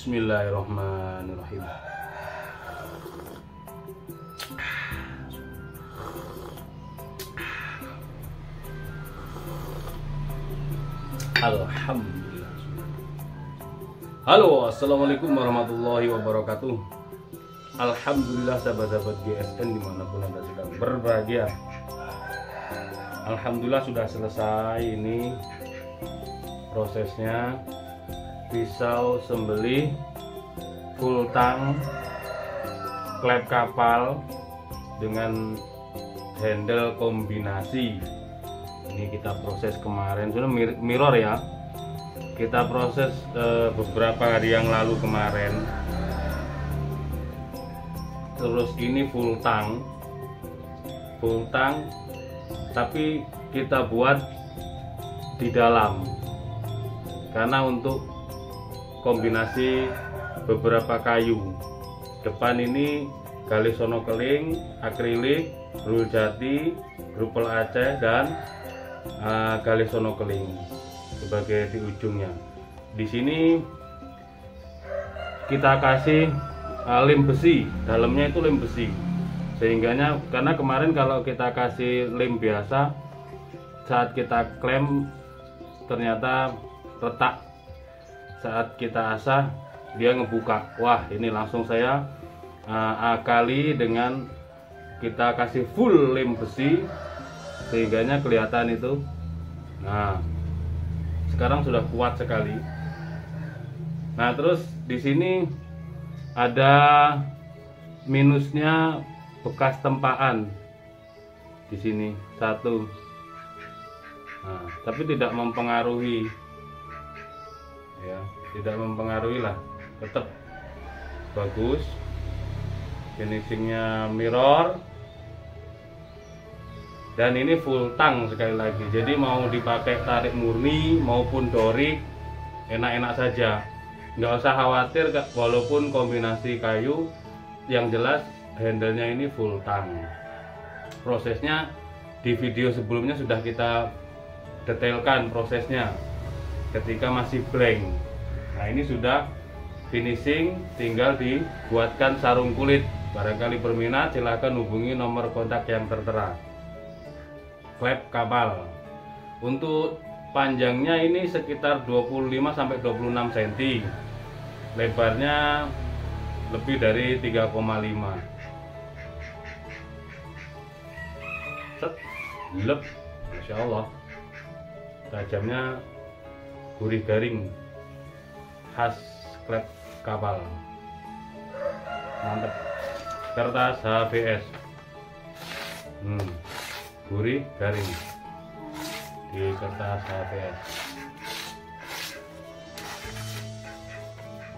Bismillahirrahmanirrahim. Alhamdulillah. Halo, assalamualaikum warahmatullahi wabarakatuh. Alhamdulillah sahabat-sahabat GSN dimanapun anda sedang berbahagia. Alhamdulillah sudah selesai ini prosesnya. Pisau sembelih full tang klep kapal dengan handle kombinasi. Ini kita proses kemarin, sudah mirror ya. Kita proses beberapa hari yang lalu kemarin. Terus ini full tang, tapi kita buat di dalam karena untuk kombinasi beberapa kayu. Depan ini gali sono keling, akrilik, rul jati, grupel Aceh, dan gali sono keling sebagai di ujungnya. Di sini kita kasih lem besi, dalamnya itu lem besi. Sehingganya karena kemarin kalau kita kasih lem biasa saat kita klem ternyata retak. Saat kita asah dia ngebuka. Wah, ini langsung saya akali dengan kita kasih full lem besi sehingganya kelihatan itu. Nah, sekarang sudah kuat sekali. Nah, terus di sini ada minusnya bekas tempaan di sini satu. Nah, tapi tidak mempengaruhi. Ya, tidak mempengaruhi lah, tetap bagus. Finishingnya mirror, dan ini full tang sekali lagi. Jadi mau dipakai tarik murni maupun dorik enak-enak saja, nggak usah khawatir. Walaupun kombinasi kayu, yang jelas handlenya ini full tang. Prosesnya di video sebelumnya sudah kita detailkan prosesnya ketika masih blank. Nah, ini sudah finishing, tinggal dibuatkan sarung kulit. Barangkali berminat silahkan hubungi nomor kontak yang tertera. Klep kapal. Untuk panjangnya ini sekitar 25-26 cm. Lebarnya lebih dari 3,5. Set, lep, Masya Allah. Tajamnya gurih garing, khas klep kapal. Mantap. Kertas HVS, gurih garing di kertas HVS.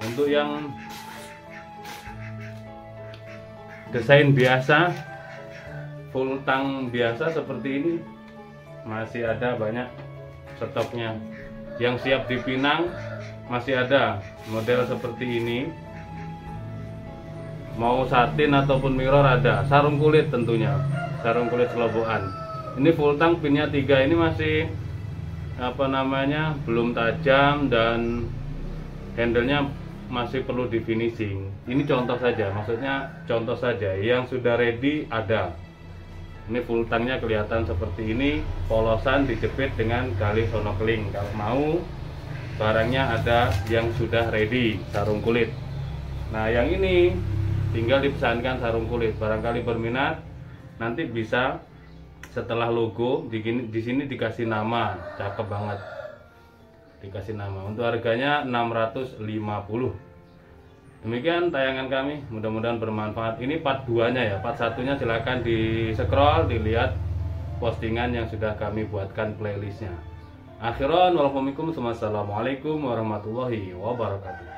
Untuk yang desain biasa, full tang biasa seperti ini masih ada banyak stoknya. Yang siap dipinang masih ada model seperti ini. Mau satin ataupun mirror ada. Sarung kulit tentunya, sarung kulit selobokan. Ini full tang pinnya 3, ini masih belum tajam dan handlenya masih perlu di finishing. Ini contoh saja, maksudnya contoh saja. Yang sudah ready ada. Ini full tangnya kelihatan seperti ini, polosan dijepit dengan gali sono keling. Kalau mau barangnya ada yang sudah ready, sarung kulit. Nah, yang ini tinggal dipesankan sarung kulit. Barangkali berminat, nanti bisa setelah logo di sini dikasih nama, cakep banget. Dikasih nama. Untuk harganya 650. Demikian tayangan kami, mudah-mudahan bermanfaat. Ini part 2-nya ya, part 1-nya silahkan di scroll, dilihat postingan yang sudah kami buatkan playlistnya. Akhiran, wassalamualaikum warahmatullahi wabarakatuh.